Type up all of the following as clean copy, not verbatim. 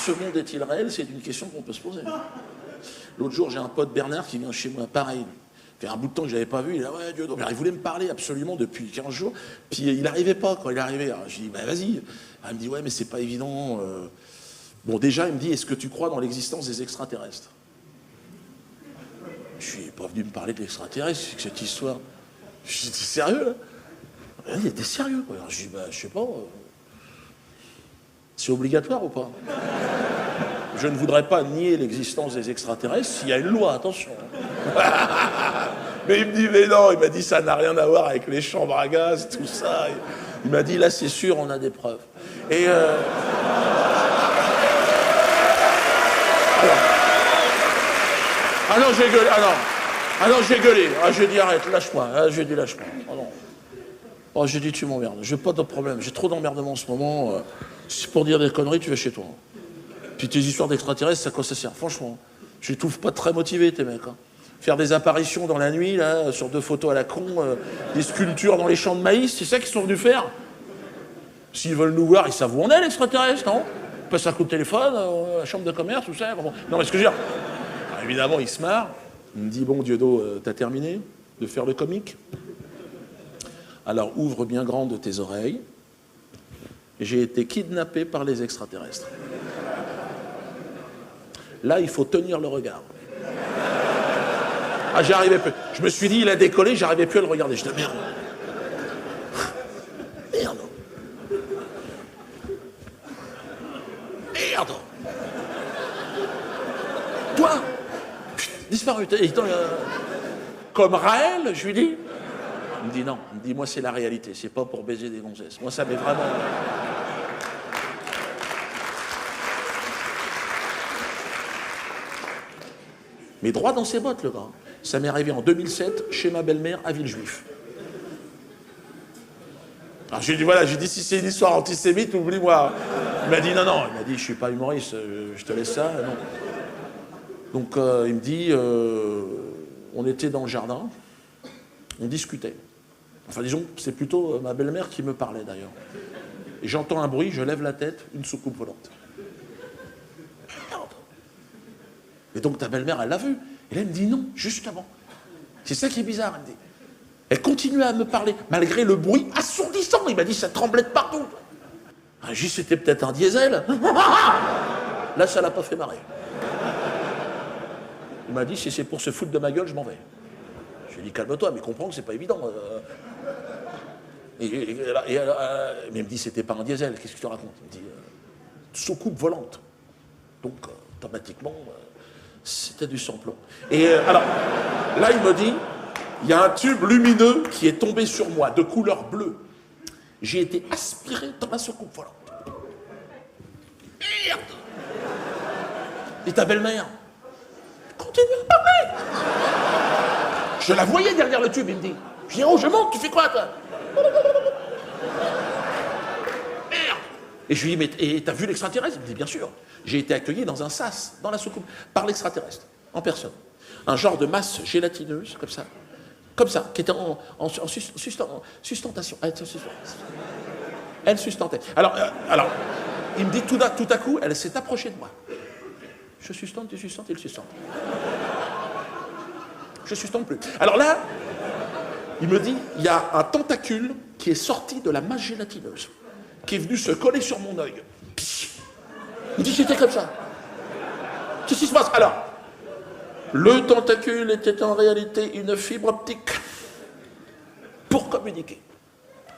ce monde est-il réel? C'est une question qu'on peut se poser. L'autre jour, j'ai un pote Bernard qui vient chez moi, pareil. Ça fait un bout de temps que je ne l'avais pas vu. Il a ouais, Dieu, donc, il voulait me parler absolument depuis 15 jours. Puis il n'arrivait pas quand il est arrivé. Alors, je lui dis, bah, vas-y. Il me dit, ouais, mais c'est pas évident. Bon, déjà, il me dit, est-ce que tu crois dans l'existence des extraterrestres? Je suis pas venu me parler de l'extraterrestre, c'est que cette histoire. Je dis, t'es sérieux, là? Il était sérieux, quoi. Alors, je dis, bah, je sais pas. C'est obligatoire ou pas? Je ne voudrais pas nier l'existence des extraterrestres s'il y a une loi, attention. Mais il me dit, mais non, il m'a dit, ça n'a rien à voir avec les chambres à gaz, tout ça. Il m'a dit, là, c'est sûr, on a des preuves. Et ah non, j'ai gueulé, ah non, j'ai gueulé. Ah, j'ai dit, arrête, lâche-moi. Ah, j'ai dit, lâche-moi. Ah non. Oh, j'ai dit, tu m'emmerdes. J'ai pas de problème. J'ai trop d'emmerdement en ce moment. Si c'est pour dire des conneries, tu vas chez toi. Puis tes histoires d'extraterrestres, à quoi ça sert? Franchement, je les trouve pas très motivés, tes mecs. Hein. Faire des apparitions dans la nuit, là, sur 2 photos à la con, des sculptures dans les champs de maïs, c'est ça qu'ils sont venus faire? S'ils veulent nous voir, ils savent où on est, l'extraterrestre, non? Ils passent un coup de téléphone, la chambre de commerce, tout ça. Bon. Non, mais ce que je veux dire... Alors, évidemment, il se marre. Il me dit, bon, Dieudo, t'as terminé de faire le comique? Alors, ouvre bien grande tes oreilles. J'ai été kidnappé par les extraterrestres. Là, il faut tenir le regard. Ah, j'y arrivais plus. Je me suis dit, il a décollé, j'arrivais plus à le regarder. Je dis, merde. Merde. Merde. Toi, disparu. Comme Raël, je lui dis. Il me dit non. Il me dit, moi, c'est la réalité. C'est pas pour baiser des gonzesses. Moi, ça m'est vraiment... Mais droit dans ses bottes, le gars. Ça m'est arrivé en 2007, chez ma belle-mère, à Villejuif. Alors, j'ai dit, voilà, j'ai dit, si c'est une histoire antisémite, oublie-moi. Il m'a dit, non, non. Il m'a dit, je suis pas humoriste, je te laisse ça. Non. Donc, il me dit, on était dans le jardin, on discutait. Enfin, disons, c'est plutôt ma belle-mère qui me parlait, d'ailleurs. Et j'entends un bruit, je lève la tête, une soucoupe volante. Merde. Et donc, ta belle-mère, elle l'a vu. Et là, elle me dit non, justement. C'est ça qui est bizarre, elle me dit. Elle continue à me parler, malgré le bruit assourdissant. Il m'a dit, ça tremblait de partout. J'ai dit, c'était peut-être un diesel. Là, ça l'a pas fait marrer. Il m'a dit, si c'est pour se foutre de ma gueule, je m'en vais. Je lui ai dit, calme-toi, mais comprends que c'est pas évident. Mais il me dit, c'était pas un diesel, qu'est-ce que tu racontes? Il me dit, soucoupe volante. Donc, automatiquement, c'était du sans-plomb. Et alors, là, il me dit, il y a un tube lumineux qui est tombé sur moi, de couleur bleue. J'ai été aspiré dans la soucoupe volante. Merde! Et ta belle-mère? Continue à parler. Je la voyais derrière le tube, il me dit. Je dis, oh, je monte, tu fais quoi, toi? Merde. Et je lui dis, mais t'as vu l'extraterrestre? Il me dit, bien sûr. J'ai été accueilli dans un sas, dans la soucoupe, par l'extraterrestre, en personne. Un genre de masse gélatineuse, comme ça, qui était en sustentation. Elle sustentait. Alors, il me dit, tout à coup, elle s'est approchée de moi. Je sustente, tu sustentes, il sustente. Je sustente plus. Alors là, il me dit, il y a un tentacule qui est sorti de la masse gélatineuse, qui est venu se coller sur mon œil. Il me dit, c'était comme ça. Qu'est-ce qui se passe? Alors, le tentacule était en réalité une fibre optique pour communiquer.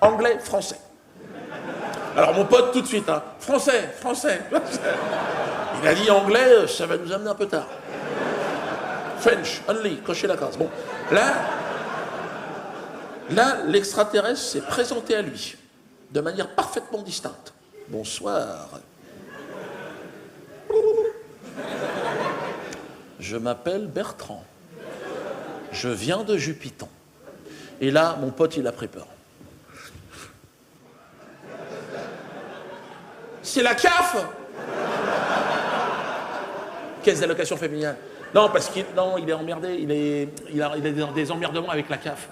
Anglais, français. Alors mon pote, tout de suite, hein, français. Il a dit anglais, ça va nous amener un peu tard. French, only, cochez la case. Bon, là, l'extraterrestre s'est présenté à lui, de manière parfaitement distincte. Bonsoir. Je m'appelle Bertrand. Je viens de Jupiton. Et là, mon pote, il a pris peur. C'est la CAF. Caisse d'allocation familiale. Non, parce qu'il est emmerdé. Il a des emmerdements avec la CAF.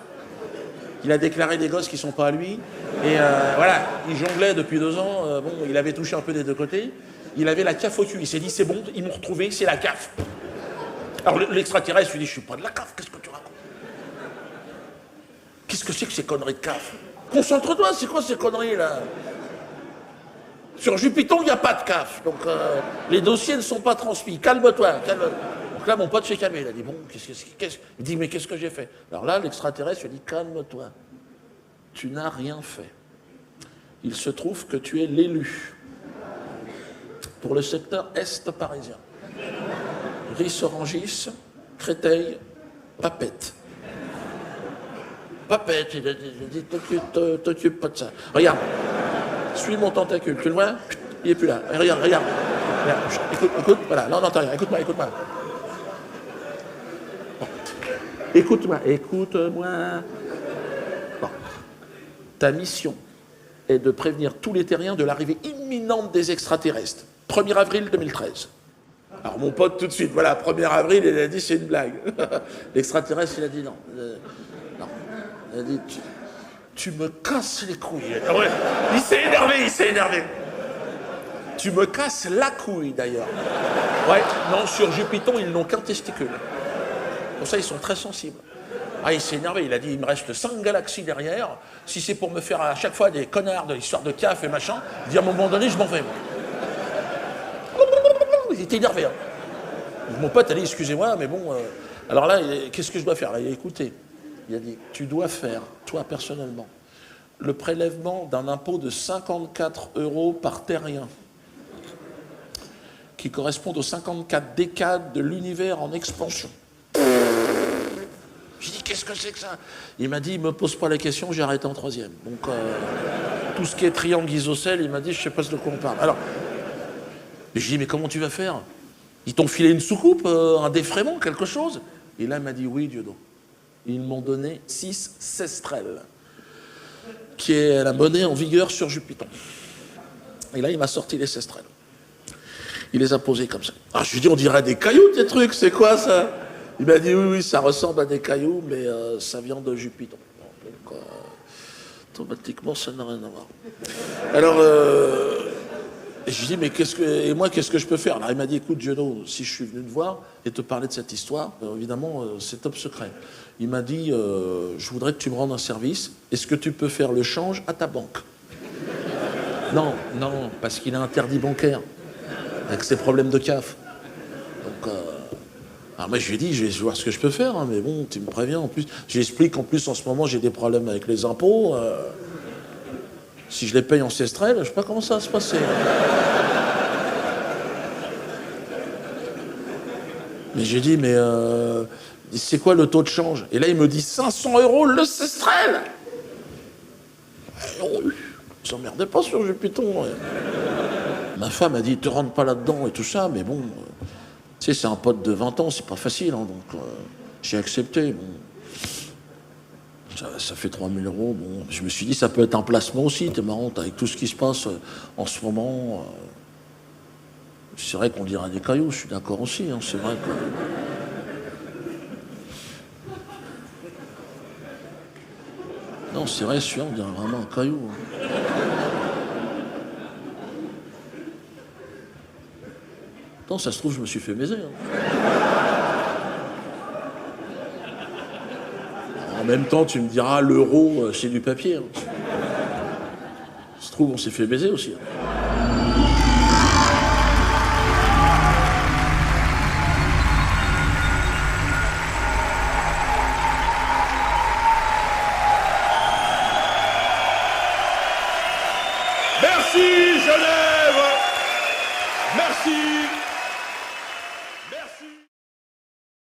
Il a déclaré des gosses qui ne sont pas à lui. Et voilà, il jonglait depuis 2 ans. Bon, il avait touché un peu des 2 côtés. il avait la CAF au cul. Il s'est dit, c'est bon, ils m'ont retrouvé, c'est la CAF. Alors l'extraterrestre lui dit, je suis pas de la CAF, qu'est-ce que tu racontes? Qu'est-ce que c'est que ces conneries de CAF? Concentre-toi, c'est quoi ces conneries là? Sur Jupiter, il n'y a pas de CAF, donc les dossiers ne sont pas transmis. Calme-toi, calme-toi. Donc là, mon pote s'est calmé. Il a dit, bon, il dit, mais qu'est-ce que j'ai fait? Alors là, l'extraterrestre lui dit, calme-toi. Tu n'as rien fait. Il se trouve que tu es l'élu pour le secteur est parisien. Ris-Orangis, Créteil, Papette. Papette, il a dit, t'occupe pas de ça. Regarde, suis mon tentacule, tu le vois? Il est plus là. Regarde. Écoute, voilà, là on n'entend rien, écoute-moi. Bon. Écoute-moi. Bon. Ta mission est de prévenir tous les terriens de l'arrivée imminente des extraterrestres. 1er avril 2013. Alors mon pote tout de suite, voilà, 1er avril, il a dit c'est une blague. L'extraterrestre, il a dit non. Non. Il a dit tu me casses les couilles. Ouais. Il s'est énervé. Tu me casses la couille d'ailleurs. Ouais, non, sur Jupiter, ils n'ont qu'un testicule. Pour ça, ils sont très sensibles. Ah, il s'est énervé, il a dit, il me reste 5 galaxies derrière. Si c'est pour me faire à chaque fois des connards de l'histoire de CAF et machin, il dit à un moment donné, je m'en vais. Moi. Il était énervé. Hein. Mon pote a dit, excusez-moi, mais bon, alors là, qu'est-ce que je dois faire? Il a écouté. Il a dit, tu dois faire, toi personnellement, le prélèvement d'un impôt de 54 € par terrien, qui correspond aux 54 décades de l'univers en expansion. J'ai dit, qu'est-ce que c'est que ça? Il m'a dit, me pose pas la question, j'ai arrêté en 3e. Donc, tout ce qui est triangle isocèle, il m'a dit, je sais pas de quoi on parle. Alors, j'ai dit, mais comment tu vas faire? Ils t'ont filé une soucoupe, un défraiement, quelque chose? Et là, il m'a dit, oui, Dieudonné. Ils m'ont donné 6 sestrelles, qui est la monnaie en vigueur sur Jupiter. Et là, il m'a sorti les sestrelles. Il les a posés comme ça. Ah, je lui ai dit, on dirait des cailloux, tes trucs, c'est quoi ça? Il m'a dit, oui, ça ressemble à des cailloux, mais ça vient de Jupiter. Donc, automatiquement, ça n'a rien à voir. Alors, je lui ai dit, mais qu'est-ce que je peux faire? Alors, il m'a dit, écoute, Giono, si je suis venu te voir et te parler de cette histoire, évidemment, c'est top secret. Il m'a dit, je voudrais que tu me rendes un service. Est-ce que tu peux faire le change à ta banque? Non, parce qu'il a interdit bancaire. Avec ses problèmes de CAF. Donc, alors moi je lui ai dit, je vais voir ce que je peux faire, hein, mais bon, tu me préviens en plus. J'explique qu'en plus en ce moment j'ai des problèmes avec les impôts. Si je les paye en sestrelles, je sais pas comment ça va se passer. Mais j'ai dit, mais c'est quoi le taux de change? Et là il me dit 500 € le sestrel. Vous emmerdez pas sur Jupiter. Ma femme a dit, te rentre pas là-dedans et tout ça, mais bon, tu sais, c'est un pote de 20 ans, c'est pas facile, hein, donc j'ai accepté. Bon. Ça fait 3 000 €. Bon, je me suis dit, ça peut être un placement aussi, t'es marrant, avec tout ce qui se passe en ce moment. C'est vrai qu'on dirait des cailloux, je suis d'accord aussi, hein, c'est vrai que... Non, c'est vrai, celui-là, on dirait vraiment un caillou. Hein. Non, ça se trouve, je me suis fait baiser. Hein. En même temps, tu me diras, l'euro, c'est du papier. Hein. Ça se trouve, on s'est fait baiser aussi. Hein. Merci, Genève! Merci!